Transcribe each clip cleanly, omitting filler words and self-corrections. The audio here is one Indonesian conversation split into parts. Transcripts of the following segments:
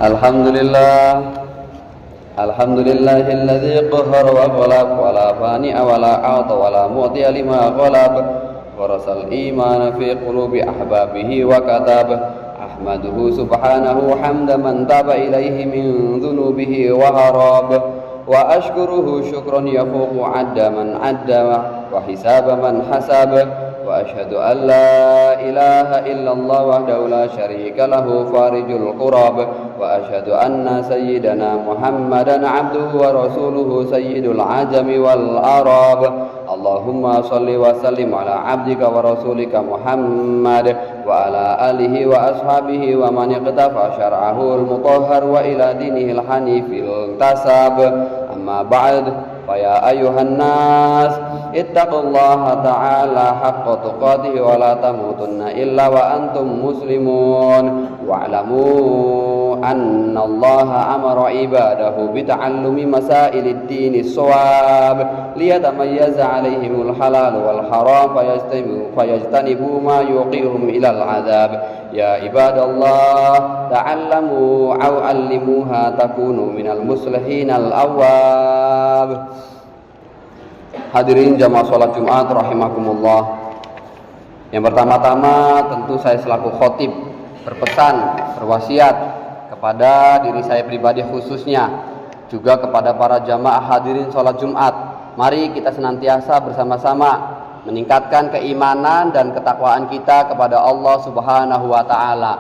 Alhamdulillah, alhamdulillahilladzi qahhara wa ghalab wa la fani'a wa la 'ata wa la mu'tiya lima ghalab wa rasal imana fi qulubi ahbabihi wa katab. Ahmaduhu subhanahu hamda man taba ilaihi min dhunubihi wa harab wa ashkuruhu syukran yafuqu 'adda man 'adda wa hisaba man hasab. وأشهد أن لا إله إلا الله وحده لا شريك له فارج الكرب وأشهد أن سيدنا محمدا عبده ورسوله سيد العجم والعرب. اللهم صل وسلم على عبدك ورسولك محمد وعلى آله وأصحابه ومن اقتفى شرعه المطهر وإلى دينه الحنيف انتسب. أما بعد فيا أيها الناس اتقوا الله تعالى حق تقاته ولا تموتن إلا وأنتم مسلمون واعلموا أن الله أمر عباده بتعلم مسائل الدين الصواب ليتميز عليهم الحلال والحرام فيجتنبوا ما يوقعهم إلى العذاب. يا عباد الله تعلموا أو علموها تكونوا من المصلحين الأواب. Hadirin jamaah sholat Jumat rahimakumullah. Yang pertama-tama tentu saya selaku khotib berpesan, berwasiat kepada diri saya pribadi khususnya, juga kepada para jamaah hadirin sholat Jumat. Mari kita senantiasa bersama-sama meningkatkan keimanan dan ketakwaan kita kepada Allah Subhanahu wa Ta'ala.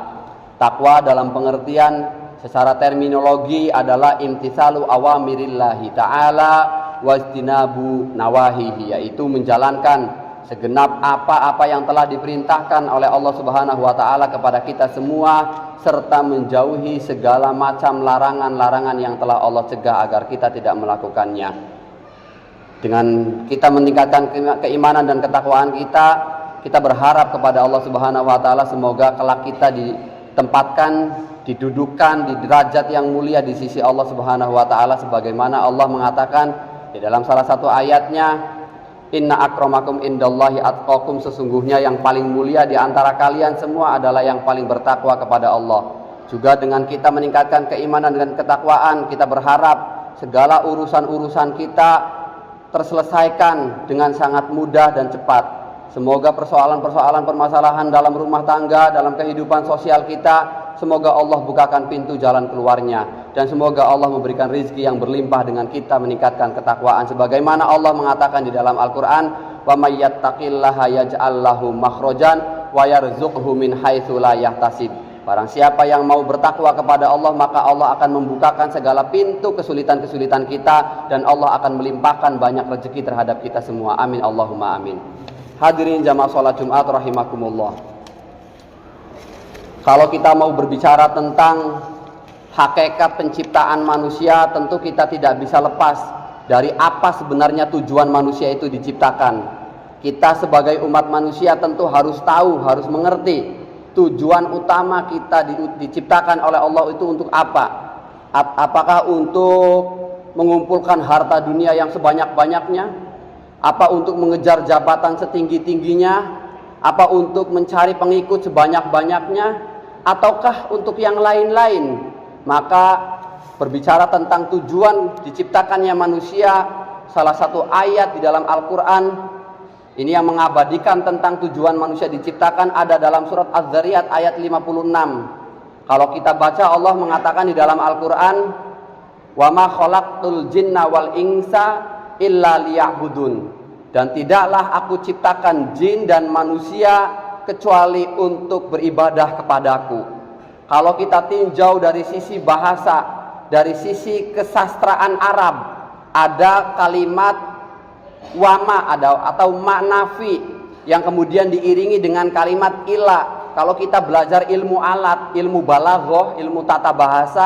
Takwa dalam pengertian secara terminologi adalah imtitsalu awamirillahi ta'ala wajtinabu nawahihi, yaitu menjalankan segenap apa-apa yang telah diperintahkan oleh Allah Subhanahu wa Ta'ala kepada kita semua, serta menjauhi segala macam larangan-larangan yang telah Allah cegah agar kita tidak melakukannya. Dengan kita meningkatkan keimanan dan ketakwaan kita, kita berharap kepada Allah Subhanahu wa Ta'ala semoga kelak kita ditempatkan, didudukan di derajat yang mulia di sisi Allah Subhanahu wa Ta'ala, sebagaimana Allah mengatakan di dalam salah satu ayatnya, inna akramakum indallahi atqakum, sesungguhnya yang paling mulia di antara kalian semua adalah yang paling bertakwa kepada Allah. Juga dengan kita meningkatkan keimanan dan ketakwaan, kita berharap segala urusan-urusan kita terselesaikan dengan sangat mudah dan cepat. Semoga persoalan-persoalan permasalahan dalam rumah tangga, dalam kehidupan sosial kita, semoga Allah bukakan pintu jalan keluarnya, dan semoga Allah memberikan rizki yang berlimpah dengan kita meningkatkan ketakwaan, sebagaimana Allah mengatakan di dalam Al-Quran, wa may yattaqillaha yaj'al lahu makhrajan wa yarzuqhu min haitsu la yahtasib. Barang siapa yang mau bertakwa kepada Allah, maka Allah akan membukakan segala pintu kesulitan-kesulitan kita, dan Allah akan melimpahkan banyak rezeki terhadap kita semua. Amin Allahumma amin. Hadirin jamaah sholat Jumat rahimakumullah. Kalau kita mau berbicara tentang hakikat penciptaan manusia, tentu kita tidak bisa lepas dari apa sebenarnya tujuan manusia itu diciptakan. Kita sebagai umat manusia tentu harus tahu, harus mengerti tujuan utama kita diciptakan oleh Allah itu untuk apa. Apakah untuk mengumpulkan harta dunia yang sebanyak-banyaknya? Apa untuk mengejar jabatan setinggi-tingginya? Apa untuk mencari pengikut sebanyak-banyaknya? Ataukah untuk yang lain-lain? Maka berbicara tentang tujuan diciptakannya manusia, salah satu ayat di dalam Al-Quran ini yang mengabadikan tentang tujuan manusia diciptakan ada dalam surat Az-Zariyat ayat 56. Kalau kita baca, Allah mengatakan di dalam Al-Quran, wa ma khalaqtul jinna wal insa illa liya'budun, dan tidaklah aku ciptakan jin dan manusia kecuali untuk beribadah kepadaku. Kalau kita tinjau dari sisi bahasa, dari sisi kesastraan Arab, ada kalimat wama atau maknafi yang kemudian diiringi dengan kalimat ila. Kalau kita belajar ilmu alat, ilmu balaghah, ilmu tata bahasa,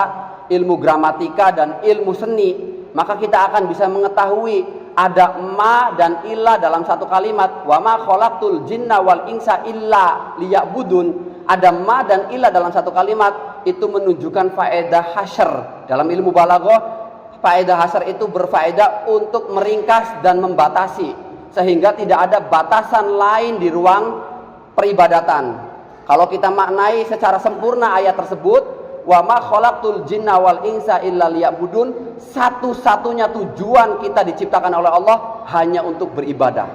ilmu gramatika dan ilmu seni, maka kita akan bisa mengetahui ada ma dan illa dalam satu kalimat. Wa ma khalaqtul jinna wal insa illa liya'budun. Ada ma dan illa dalam satu kalimat, itu menunjukkan faedah hasyr. Dalam ilmu balaghah, faedah hasyr itu berfaedah untuk meringkas dan membatasi, sehingga tidak ada batasan lain di ruang peribadatan. Kalau kita maknai secara sempurna ayat tersebut, wa ma khalaqtul jinna wal insa illa liya'budun, satu-satunya tujuan kita diciptakan oleh Allah hanya untuk beribadah.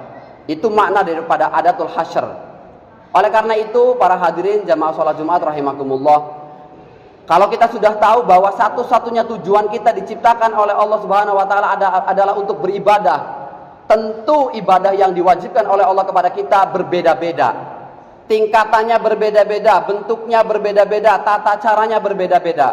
Itu makna daripada adatul hasyr. Oleh karena itu para hadirin jamaah sholat Jumat rahimakumullah, kalau kita sudah tahu bahwa satu-satunya tujuan kita diciptakan oleh Allah Subhanahu wa taala adalah untuk beribadah, tentu ibadah yang diwajibkan oleh Allah kepada kita berbeda-beda. Tingkatannya berbeda-beda, bentuknya berbeda-beda, tata caranya berbeda-beda.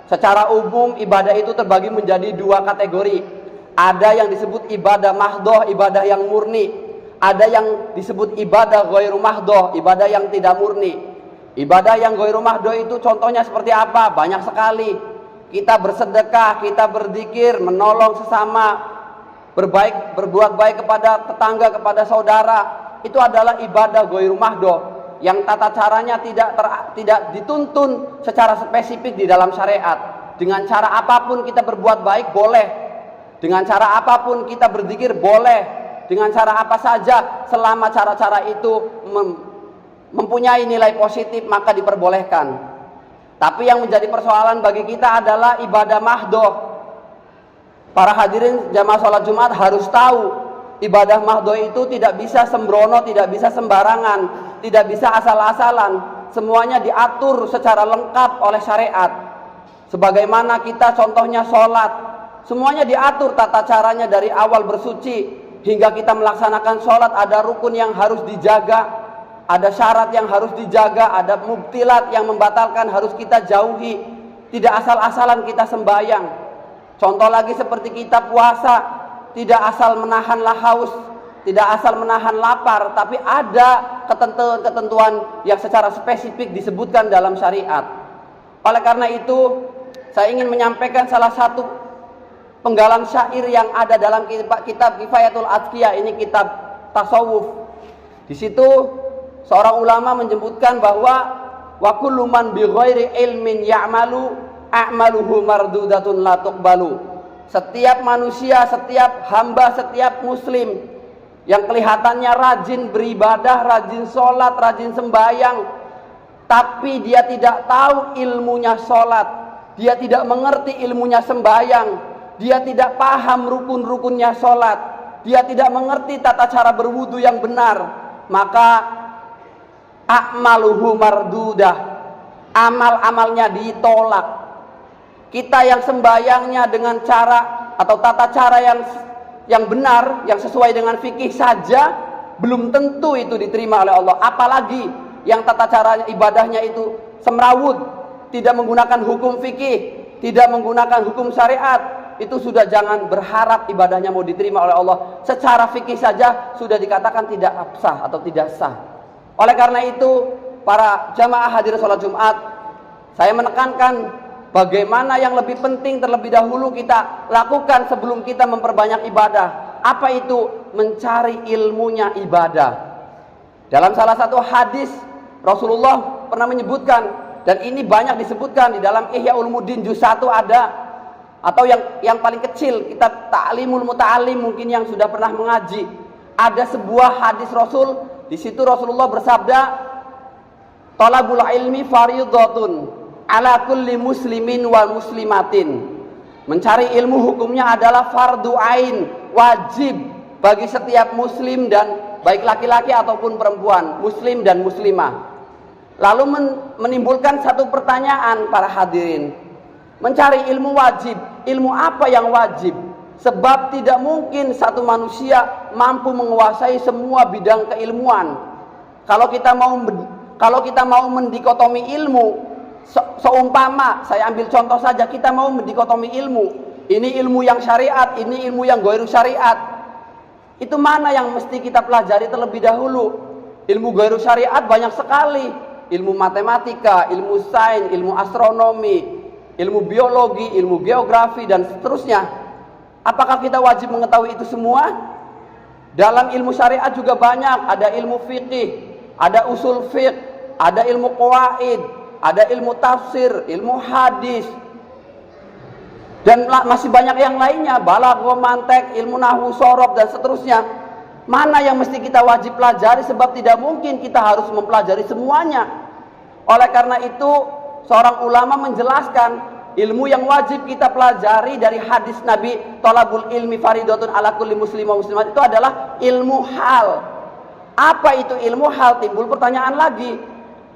Secara umum ibadah itu terbagi menjadi dua kategori. Ada yang disebut ibadah mahdoh, ibadah yang murni. Ada yang disebut ibadah ghairu mahdoh, ibadah yang tidak murni. Ibadah yang ghairu mahdoh itu contohnya seperti apa? Banyak sekali. Kita bersedekah, kita berzikir, menolong sesama, berbuat baik kepada tetangga, kepada saudara. Itu adalah ibadah ghairu mahdoh yang tata caranya tidak dituntun secara spesifik di dalam syariat. Dengan cara apapun kita berbuat baik boleh, dengan cara apapun kita berzikir boleh, dengan cara apa saja selama cara-cara itu mempunyai nilai positif maka diperbolehkan. Tapi yang menjadi persoalan bagi kita adalah ibadah mahdoh. Para hadirin jamaah sholat Jumat harus tahu, ibadah mahdoh itu tidak bisa sembrono, tidak bisa sembarangan, tidak bisa asal-asalan. Semuanya diatur secara lengkap oleh syariat. Sebagaimana kita contohnya sholat, semuanya diatur tata caranya dari awal bersuci hingga kita melaksanakan sholat. Ada rukun yang harus dijaga, ada syarat yang harus dijaga, ada mubtilat yang membatalkan harus kita jauhi. Tidak asal-asalan kita sembahyang. Contoh lagi seperti kita puasa, tidak asal menahan haus, tidak asal menahan lapar, tapi ada ketentuan-ketentuan yang secara spesifik disebutkan dalam syariat. Oleh karena itu, saya ingin menyampaikan salah satu penggalan syair yang ada dalam kitab Kifayatul Atqiya, ini kitab tasawuf. Di situ seorang ulama menyebutkan bahwa wa kullu man bi ghairi ilmin ya'malu a'maluhu mardudatun la tuqbalu. Setiap manusia, setiap hamba, setiap muslim yang kelihatannya rajin beribadah, rajin sholat, rajin sembahyang, tapi dia tidak tahu ilmunya sholat, dia tidak mengerti ilmunya sembahyang, dia tidak paham rukun-rukunnya sholat, dia tidak mengerti tata cara berwudu yang benar, maka a'maluhu mardudah, amal-amalnya ditolak. Kita yang sembahyangnya dengan cara atau tata cara yang benar, yang sesuai dengan fikih saja, belum tentu itu diterima oleh Allah. Apalagi yang tata cara ibadahnya itu semrawut, tidak menggunakan hukum fikih, tidak menggunakan hukum syariat, itu sudah jangan berharap ibadahnya mau diterima oleh Allah. Secara fikih saja sudah dikatakan tidak sah atau tidak sah. Oleh karena itu, para jamaah hadir sholat Jumat, saya menekankan bagaimana yang lebih penting terlebih dahulu kita lakukan sebelum kita memperbanyak ibadah. Apa itu? Mencari ilmunya ibadah. Dalam salah satu hadis Rasulullah pernah menyebutkan, dan ini banyak disebutkan di dalam Ihya Ulumuddin juz 1 ada, atau yang paling kecil kitab Ta'limul Muta'allim mungkin yang sudah pernah mengaji, ada sebuah hadis Rasul. Di situ Rasulullah bersabda, "Talabul ilmi fardhatun ala kulli muslimin wal muslimatin." Mencari ilmu hukumnya adalah fardu ain, wajib bagi setiap muslim dan baik laki-laki ataupun perempuan, muslim dan muslimah. Lalu menimbulkan satu pertanyaan para hadirin. Mencari ilmu wajib, ilmu apa yang wajib? Sebab tidak mungkin satu manusia mampu menguasai semua bidang keilmuan. Kalau kita mau mendikotomi ilmu, seumpama saya ambil contoh saja, kita mau mendikotomi ilmu, ini ilmu yang syariat, ini ilmu yang ghairu syariat, itu mana yang mesti kita pelajari terlebih dahulu? Ilmu ghairu syariat banyak sekali, ilmu matematika, ilmu sains, ilmu astronomi, ilmu biologi, ilmu geografi dan seterusnya. Apakah kita wajib mengetahui itu semua? Dalam ilmu syariat juga banyak, ada ilmu fikih, ada usul fiqh, ada ilmu qawaid, ada ilmu tafsir, ilmu hadis, dan masih banyak yang lainnya, balaghah, mantek, ilmu nahwu, shorof dan seterusnya. Mana yang mesti kita wajib pelajari? Sebab tidak mungkin kita harus mempelajari semuanya. Oleh karena itu, seorang ulama menjelaskan ilmu yang wajib kita pelajari dari hadis Nabi, thalabul ilmi faridatun ala kulli muslim wa muslimat, itu adalah ilmu hal. Apa itu ilmu hal? Timbul pertanyaan lagi.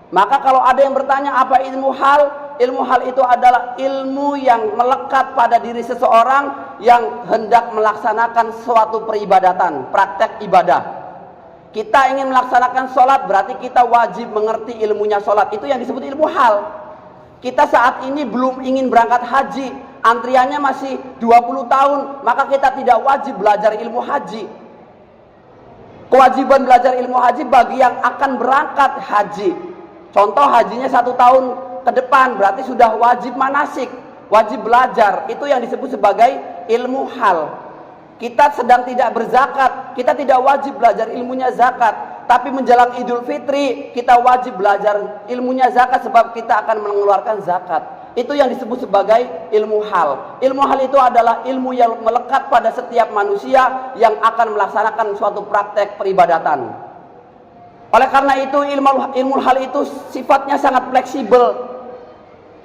Maka kalau ada yang bertanya apa ilmu hal? Ilmu hal itu adalah ilmu yang melekat pada diri seseorang yang hendak melaksanakan suatu peribadatan, praktek ibadah. Kita ingin melaksanakan sholat, berarti kita wajib mengerti ilmunya sholat. Itu yang disebut ilmu hal. Kita saat ini belum ingin berangkat haji, antriannya masih 20 tahun, maka kita tidak wajib belajar ilmu haji. Kewajiban belajar ilmu haji bagi yang akan berangkat haji. Contoh hajinya 1 tahun ke depan, berarti sudah wajib manasik, wajib belajar. Itu yang disebut sebagai ilmu hal. Kita sedang tidak berzakat, kita tidak wajib belajar ilmunya zakat. Tapi menjelang Idul Fitri, kita wajib belajar ilmunya zakat sebab kita akan mengeluarkan zakat. Itu yang disebut sebagai ilmu hal. Ilmu hal itu adalah ilmu yang melekat pada setiap manusia yang akan melaksanakan suatu praktek peribadatan. Oleh karena itu ilmu hal itu sifatnya sangat fleksibel.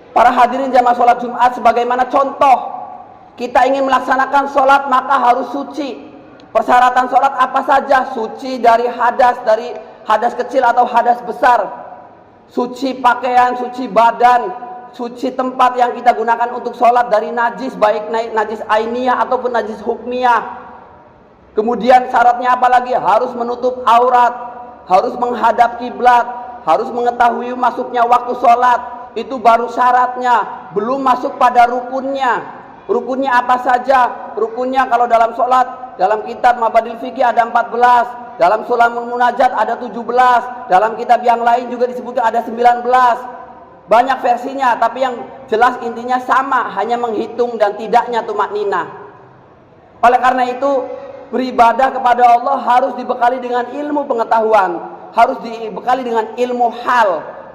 Para hadirin jamaah sholat Jumat, sebagaimana contoh, kita ingin melaksanakan sholat maka harus suci. Persyaratan sholat apa saja? Suci dari hadas kecil atau hadas besar, suci pakaian, suci badan, suci tempat yang kita gunakan untuk sholat dari najis, baik najis ainiyah ataupun najis hukmiyah. Kemudian syaratnya apa lagi? Harus menutup aurat, harus menghadap kiblat, harus mengetahui masuknya waktu sholat. Itu baru syaratnya, belum masuk pada rukunnya. Rukunnya apa saja? Rukunnya kalau dalam sholat, dalam kitab Mabadil Fikih ada 14, dalam Sulamul Munajat ada 17, dalam kitab yang lain juga disebutkan ada 19. Banyak versinya, tapi yang jelas intinya sama, hanya menghitung dan tidaknya tumakninah. Oleh karena itu, beribadah kepada Allah harus dibekali dengan ilmu pengetahuan, harus dibekali dengan ilmu hal,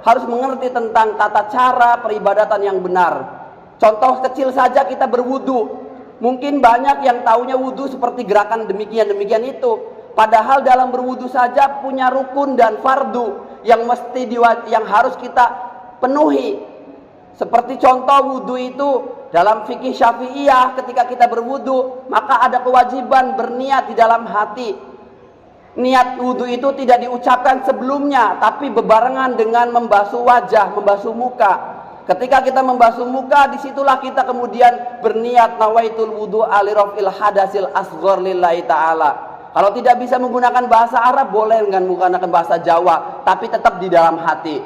harus mengerti tentang tata cara peribadatan yang benar. Contoh kecil saja, kita berwudu. Mungkin banyak yang taunya wudu seperti gerakan demikian itu. Padahal dalam berwudu saja punya rukun dan fardu yang harus kita penuhi. Seperti contoh wudu itu dalam fikih Syafi'iyah, ketika kita berwudu maka ada kewajiban berniat di dalam hati. Niat wudu itu tidak diucapkan sebelumnya, tapi bebarengan dengan membasuh wajah, membasuh muka. Ketika kita membasuh muka, disitulah kita kemudian berniat nawaitul wudu'a li raf'il hadasil asghar lillahi ta'ala. Kalau tidak bisa menggunakan bahasa Arab, boleh dengan menggunakan bahasa Jawa, tapi tetap di dalam hati.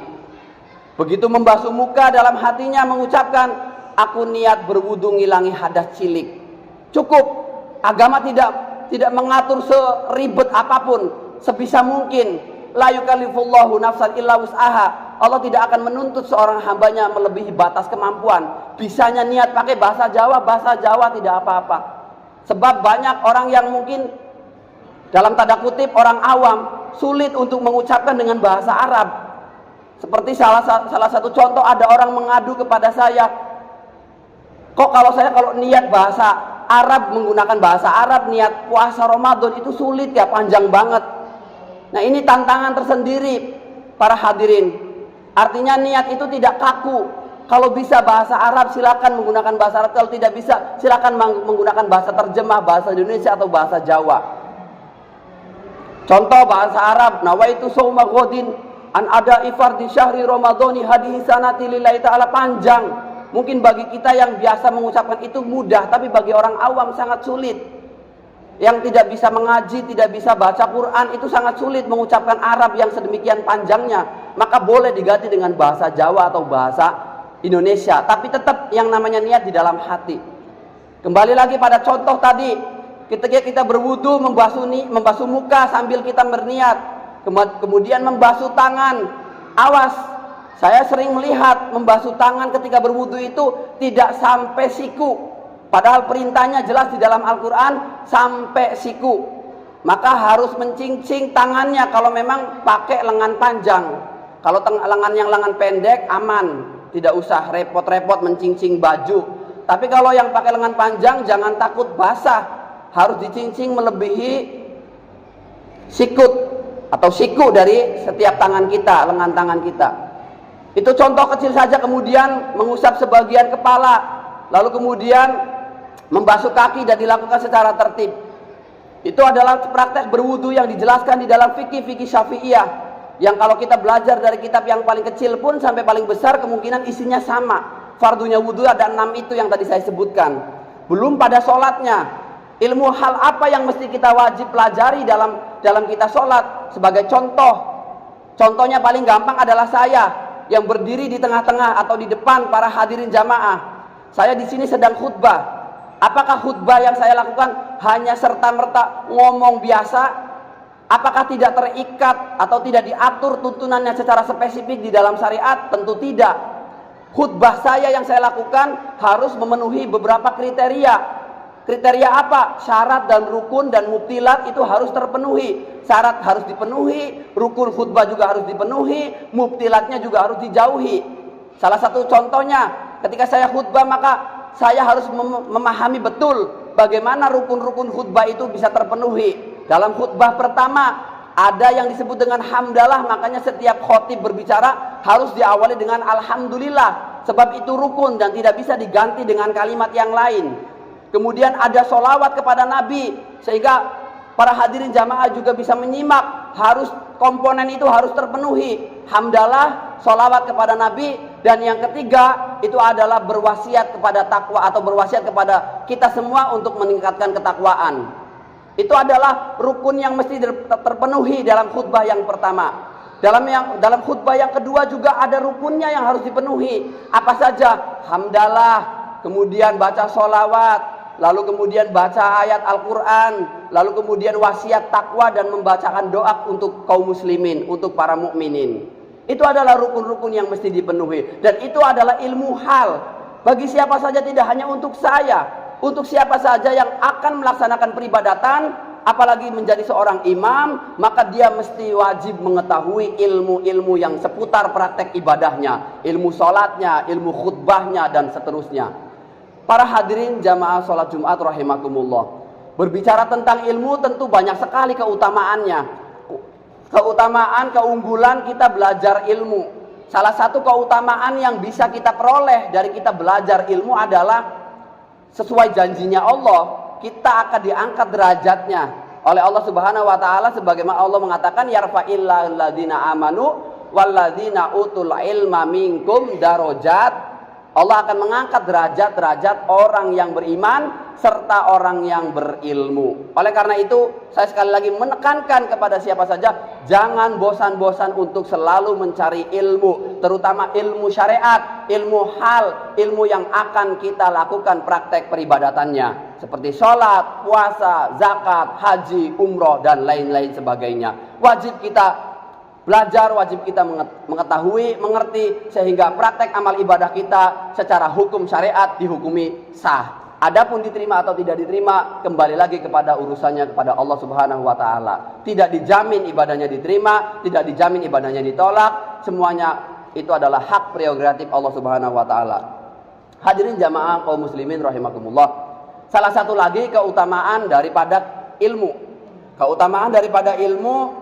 Begitu membasuh muka, dalam hatinya mengucapkan, aku niat berwudu ngilangi hadas cilik. Cukup. Agama tidak mengatur seribet apapun, sebisa mungkin. La yukallifullahu nafsan illa wus'aha. Allah tidak akan menuntut seorang hambanya melebihi batas kemampuan. Bisanya niat pakai bahasa Jawa tidak apa-apa. Sebab banyak orang yang mungkin dalam tanda kutip orang awam sulit untuk mengucapkan dengan bahasa Arab. Seperti salah satu contoh, ada orang mengadu kepada saya, kok kalau niat bahasa Arab, menggunakan bahasa Arab, niat puasa Ramadan itu sulit ya, panjang banget. Nah, ini tantangan tersendiri para hadirin. Artinya niat itu tidak kaku. Kalau bisa bahasa Arab silakan menggunakan bahasa Arab, kalau tidak bisa silakan menggunakan bahasa terjemah, bahasa Indonesia atau bahasa Jawa. Contoh bahasa Arab, nawaitu shauma ghadin an ada'i fardhi syahri ramadhani hadhihi sanati lillahi ta'ala, panjang. Mungkin bagi kita yang biasa mengucapkan itu mudah, tapi bagi orang awam sangat sulit. Yang tidak bisa mengaji, tidak bisa baca Quran, itu sangat sulit mengucapkan Arab yang sedemikian panjangnya. Maka boleh diganti dengan bahasa Jawa atau bahasa Indonesia, tapi tetap yang namanya niat di dalam hati. Kembali lagi pada contoh tadi, ketika kita berwudu, membasuh muka sambil kita berniat, kemudian membasuh tangan. Awas, saya sering melihat membasuh tangan ketika berwudu itu tidak sampai siku. Padahal perintahnya jelas di dalam Al-Quran sampai siku. Maka harus mencincing tangannya kalau memang pakai lengan panjang. Kalau lengan pendek aman, tidak usah repot-repot mencincing baju. Tapi kalau yang pakai lengan panjang jangan takut basah, harus dicincing melebihi sikut atau siku dari setiap tangan kita, lengan tangan kita. Itu contoh kecil saja, kemudian mengusap sebagian kepala, lalu kemudian membasuh kaki dan dilakukan secara tertib. Itu adalah praktek berwudu yang dijelaskan di dalam fikih Syafi'iyah, yang kalau kita belajar dari kitab yang paling kecil pun sampai paling besar kemungkinan isinya sama. Fardunya wudu ada 6 itu yang tadi saya sebutkan. Belum pada sholatnya, ilmu hal apa yang mesti kita wajib pelajari dalam kita sholat. Sebagai contohnya paling gampang adalah saya yang berdiri di tengah-tengah atau di depan para hadirin jamaah. Saya di sini sedang khutbah. Apakah khutbah yang saya lakukan hanya serta-merta ngomong biasa? Apakah tidak terikat atau tidak diatur tuntunannya secara spesifik di dalam syariat? Tentu tidak. Khutbah saya yang saya lakukan harus memenuhi beberapa kriteria. Kriteria apa? Syarat dan rukun dan mubtilat itu harus terpenuhi. Syarat harus dipenuhi, rukun khutbah juga harus dipenuhi, mubtilatnya juga harus dijauhi. Salah satu contohnya, ketika saya khutbah maka saya harus memahami betul bagaimana rukun-rukun khutbah itu bisa terpenuhi. Dalam khutbah pertama ada yang disebut dengan hamdalah, makanya setiap khotib berbicara harus diawali dengan alhamdulillah, sebab itu rukun dan tidak bisa diganti dengan kalimat yang lain. Kemudian ada sholawat kepada Nabi, sehingga para hadirin jamaah juga bisa menyimak, harus komponen itu harus terpenuhi. Hamdalah, sholawat kepada Nabi, dan yang ketiga itu adalah berwasiat kepada takwa atau berwasiat kepada kita semua untuk meningkatkan ketakwaan. Itu adalah rukun yang mesti terpenuhi dalam khutbah yang pertama. Dalam khutbah yang kedua juga ada rukunnya yang harus dipenuhi. Apa saja? Hamdalah, kemudian baca sholawat, lalu kemudian baca ayat Al-Quran, lalu kemudian wasiat takwa dan membacakan doa untuk kaum muslimin, untuk para mukminin. Itu adalah rukun-rukun yang mesti dipenuhi, dan itu adalah ilmu hal bagi siapa saja, tidak hanya untuk saya. Untuk siapa saja yang akan melaksanakan peribadatan, apalagi menjadi seorang imam, maka dia mesti wajib mengetahui ilmu-ilmu yang seputar praktek ibadahnya, ilmu sholatnya, ilmu khutbahnya, dan seterusnya. Para hadirin jamaah sholat Jumat rahimakumullah, berbicara tentang ilmu tentu banyak sekali keutamaannya. Keutamaan, keunggulan kita belajar ilmu. Salah satu keutamaan yang bisa kita peroleh dari kita belajar ilmu adalah sesuai janjinya Allah, kita akan diangkat derajatnya oleh Allah Subhanahu wa taala, sebagaimana Allah mengatakan yarfa'illahul ladzina amanu walladzina utul ilma minkum darajat. Allah akan mengangkat derajat-derajat orang yang beriman serta orang yang berilmu. Oleh karena itu, saya sekali lagi menekankan kepada siapa saja, jangan bosan-bosan untuk selalu mencari ilmu, terutama ilmu syariat, ilmu hal, ilmu yang akan kita lakukan praktek peribadatannya, seperti sholat, puasa, zakat, haji, umroh, dan lain-lain sebagainya. Wajib kita belajar, wajib kita mengetahui, mengerti, sehingga praktek amal ibadah kita secara hukum syariat dihukumi sah. Adapun diterima atau tidak diterima kembali lagi kepada urusannya kepada Allah Subhanahu wa taala. Tidak dijamin ibadahnya diterima, tidak dijamin ibadahnya ditolak, semuanya itu adalah hak prerogatif Allah Subhanahu wa taala. Hadirin jamaah kaum muslimin rahimakumullah. Salah satu lagi keutamaan daripada ilmu. Keutamaan daripada ilmu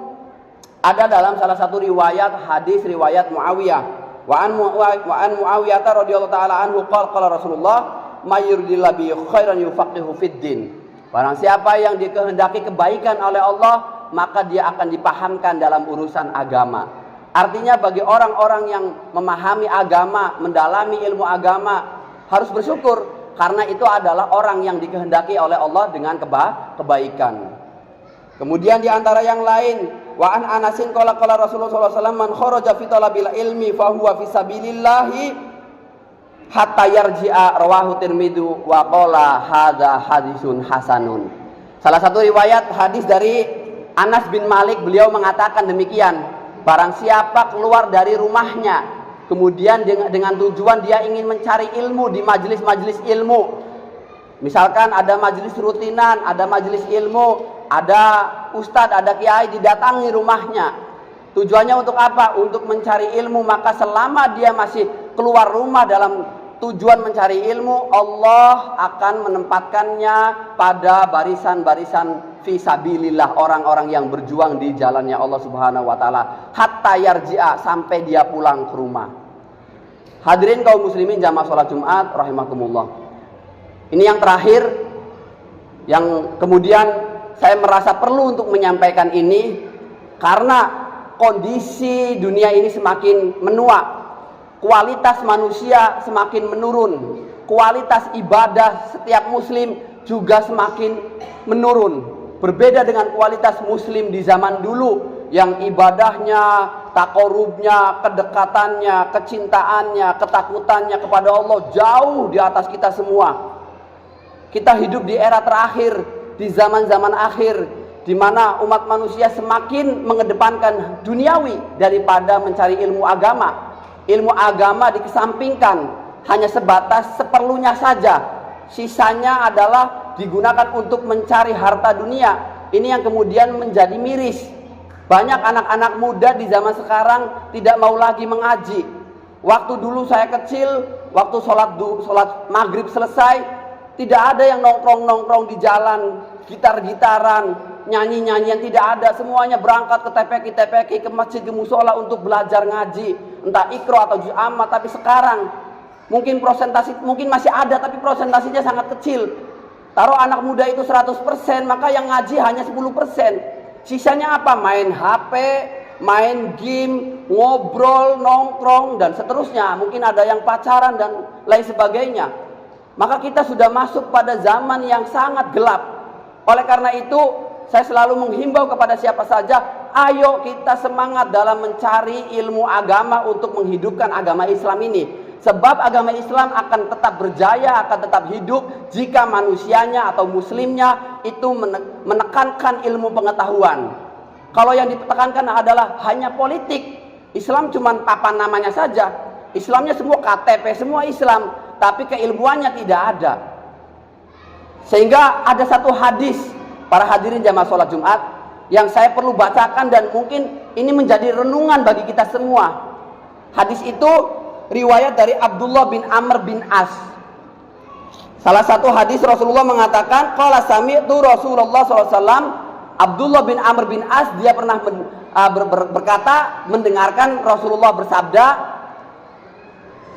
ada dalam salah satu riwayat hadis riwayat Muawiyah. Wa an Muawiyah radhiyallahu taala anhu qala Rasulullah mayyuridillahu bi khairan yufaqihu fid din. Barang siapa yang dikehendaki kebaikan oleh Allah, maka dia akan dipahamkan dalam urusan agama. Artinya bagi orang-orang yang memahami agama, mendalami ilmu agama, harus bersyukur karena itu adalah orang yang dikehendaki oleh Allah dengan kebaikan. Kemudian di antara yang lain, wa an Anasin qala Rasulullah sallallahu alaihi wasallam man kharaja fi talabil ilmi fa huwa fi sabilillah hatta yarji'a, rawahu Tirmidzi wa qala hadza hadisun hasanun. Salah satu riwayat hadis dari Anas bin Malik, beliau mengatakan demikian, barang siapa keluar dari rumahnya kemudian dengan tujuan dia ingin mencari ilmu di majelis-majelis ilmu, misalkan ada majelis rutinan, ada majelis ilmu, ada ustadz, ada kiai, didatangi rumahnya. Tujuannya untuk apa? Untuk mencari ilmu. Maka selama dia masih keluar rumah dalam tujuan mencari ilmu, Allah akan menempatkannya pada barisan-barisan fisabilillah, orang-orang yang berjuang di jalannya Allah Subhanahu wa taala, hatta yarji'a, sampai dia pulang ke rumah. Hadirin kaum muslimin jamaah sholat Jumat rahimakumullah. Ini yang terakhir yang kemudian saya merasa perlu untuk menyampaikan ini karena kondisi dunia ini semakin menua. Kualitas manusia semakin menurun. Kualitas ibadah setiap muslim juga semakin menurun. Berbeda dengan kualitas muslim di zaman dulu yang ibadahnya, takorubnya, kedekatannya, kecintaannya, ketakutannya kepada Allah jauh di atas kita semua. Kita hidup di era terakhir, di zaman-zaman akhir, di mana umat manusia semakin mengedepankan duniawi daripada mencari ilmu agama. Ilmu agama dikesampingkan, hanya sebatas seperlunya saja. Sisanya adalah digunakan untuk mencari harta dunia. Ini yang kemudian menjadi miris. Banyak anak-anak muda di zaman sekarang tidak mau lagi mengaji. Waktu dulu saya kecil, waktu sholat maghrib selesai, tidak ada yang nongkrong-nongkrong di jalan, gitar-gitaran, nyanyi-nyanyian, tidak ada. Semuanya berangkat ke TPQ, ke masjid, ke musola untuk belajar ngaji, entah ikro atau juz amma. Tapi sekarang mungkin prosentasi, mungkin masih ada, tapi prosentasinya sangat kecil. Taruh anak muda itu 100%, maka yang ngaji hanya 10%. Sisanya apa? Main HP, main game, ngobrol, nongkrong, dan seterusnya. Mungkin ada yang pacaran dan lain sebagainya. Maka kita sudah masuk pada zaman yang sangat gelap. Oleh karena itu, saya selalu menghimbau kepada siapa saja, ayo kita semangat dalam mencari ilmu agama untuk menghidupkan agama Islam ini. Sebab agama Islam akan tetap berjaya, akan tetap hidup jika manusianya atau muslimnya itu menekankan ilmu pengetahuan. Kalau yang ditekankan adalah hanya politik, Islam cuma papan namanya saja. Islamnya semua KTP, semua Islam, tapi keilmuannya tidak ada. Sehingga ada satu hadis, para hadirin jamaah sholat Jumat, yang saya perlu bacakan dan mungkin ini menjadi renungan bagi kita semua. Hadis itu riwayat dari Abdullah bin Amr bin As. Salah satu hadis Rasulullah mengatakan, qala sami'tu Rasulullah SAW. Abdullah bin Amr bin As, dia pernah berkata, mendengarkan Rasulullah bersabda,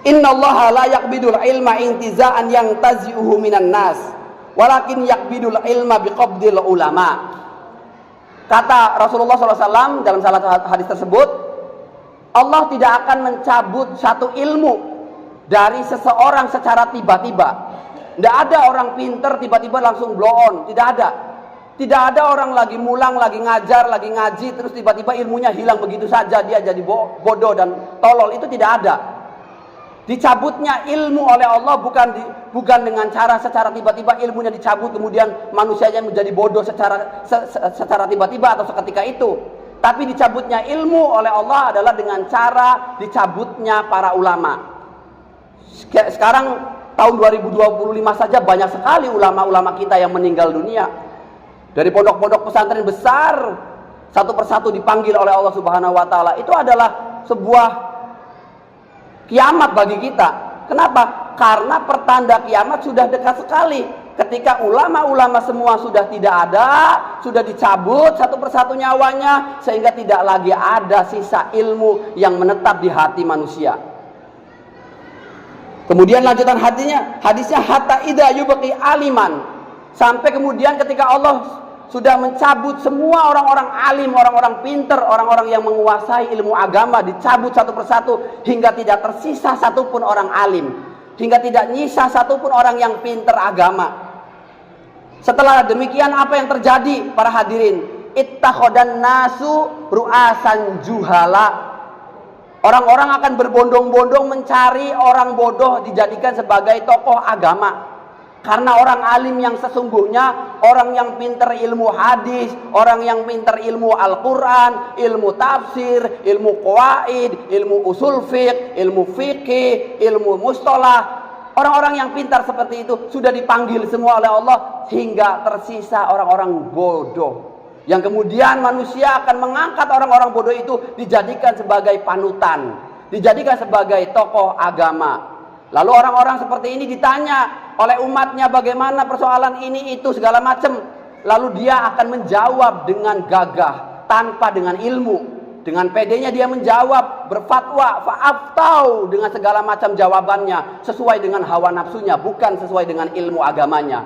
innallaha la yaqbidul ilma intiza'an yang tazi'uhu minan nas, walakin yaqbidul ilma biqabdil ulama. Kata Rasulullah SAW dalam salah satu hadis tersebut, Allah tidak akan mencabut satu ilmu dari seseorang secara tiba-tiba. Tidak ada orang pinter tiba-tiba langsung blow on. Tidak ada. Tidak ada orang lagi mulang, lagi ngajar, lagi ngaji, terus tiba-tiba ilmunya hilang begitu saja. Dia jadi bodoh dan tolol. Itu tidak ada. Dicabutnya ilmu oleh Allah bukan dengan cara secara tiba-tiba ilmunya dicabut, kemudian manusianya menjadi bodoh secara tiba-tiba atau seketika itu. Tapi dicabutnya ilmu oleh Allah adalah dengan cara dicabutnya para ulama. Sekarang tahun 2025 saja banyak sekali ulama-ulama kita yang meninggal dunia. Dari pondok-pondok pesantren besar, satu persatu dipanggil oleh Allah Subhanahu wa taala. Itu adalah sebuah kiamat bagi kita. Kenapa? Karena pertanda kiamat sudah dekat sekali. Ketika ulama-ulama semua sudah tidak ada, sudah dicabut satu persatu nyawanya, sehingga tidak lagi ada sisa ilmu yang menetap di hati manusia. Kemudian lanjutan hadisnya hatta idza yubqi aliman, sampai kemudian ketika Allah sudah mencabut semua orang-orang alim, orang-orang pinter, orang-orang yang menguasai ilmu agama, dicabut satu persatu hingga tidak tersisa satupun orang alim, hingga tidak nyisa satupun orang yang pinter agama. Setelah demikian apa yang terjadi para hadirin? Ittakhadan nasu ru'asan juhala. Orang-orang akan berbondong-bondong mencari orang bodoh dijadikan sebagai tokoh agama. Karena orang alim yang sesungguhnya, orang yang pintar ilmu hadis, orang yang pintar ilmu Al-Quran, ilmu tafsir, ilmu qawaid, ilmu usul fiqh, ilmu fikih, ilmu mustalah, orang-orang yang pintar seperti itu sudah dipanggil semua oleh Allah, hingga tersisa orang-orang bodoh. Yang kemudian manusia akan mengangkat orang-orang bodoh itu dijadikan sebagai panutan, dijadikan sebagai tokoh agama. Lalu orang-orang seperti ini ditanya oleh umatnya bagaimana persoalan ini itu segala macam. Lalu dia akan menjawab dengan gagah tanpa dengan ilmu. Dengan pedenya dia menjawab, berfatwa, fa'aftau dengan segala macam jawabannya sesuai dengan hawa nafsunya, bukan sesuai dengan ilmu agamanya.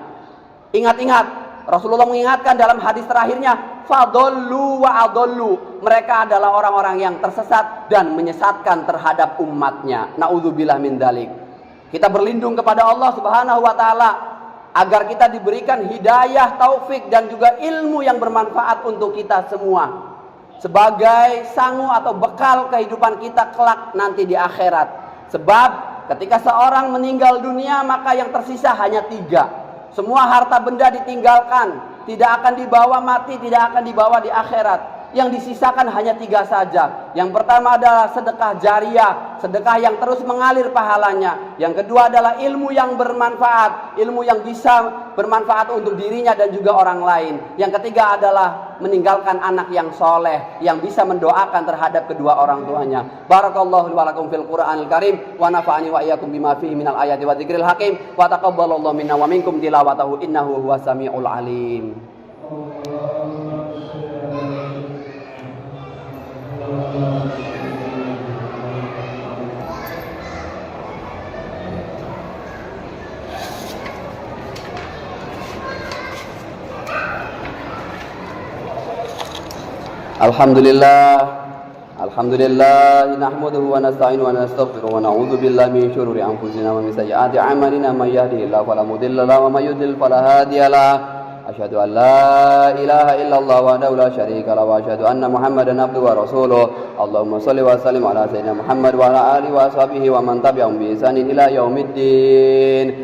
Ingat-ingat, Rasulullah mengingatkan dalam hadis terakhirnya, fadollu wa adollu. Mereka adalah orang-orang yang tersesat dan menyesatkan terhadap umatnya. Na'udzubillah min dalik. Kita berlindung kepada Allah Subhanahu wa ta'ala agar kita diberikan hidayah, taufik dan juga ilmu yang bermanfaat untuk kita semua sebagai sangu atau bekal kehidupan kita kelak nanti di akhirat. Sebab ketika seorang meninggal dunia, maka yang tersisa hanya 3. Semua harta benda ditinggalkan, tidak akan dibawa mati, tidak akan dibawa di akhirat. Yang disisakan hanya 3 saja. Yang pertama adalah sedekah jariyah, sedekah yang terus mengalir pahalanya. Yang kedua adalah ilmu yang bermanfaat, ilmu yang bisa bermanfaat untuk dirinya dan juga orang lain. Yang ketiga adalah meninggalkan anak yang soleh, yang bisa mendoakan terhadap kedua orang tuanya. Barakallahu wa lakum fil Qur'anil Karim wa nafa'ani wa iyyakum bima fihi minal ayati wa dzikril hakim wa taqabbalallahu minna wa minkum tilawatahu innahu huwas samiul alim. Alhamdulillah nahmaduhu wa nasta'inuhu wa nastaghfiruhu wa na'udzu billahi min shururi anfusina wa min sayyiati a'malina may yahdihillahu fala mudilla lahu wa may yudlil fala hadiya lahu. Asyhadu an la ilaha illallah wahdahu la syarika lahu wa asyhadu anna Muhammadan abduhu wa rasuluh. Allahumma shalli wa sallim ala sayyidina Muhammad wa ala alihi wa sahbihi wa man tabi'ahum bi ihsanin ila yaumiddin.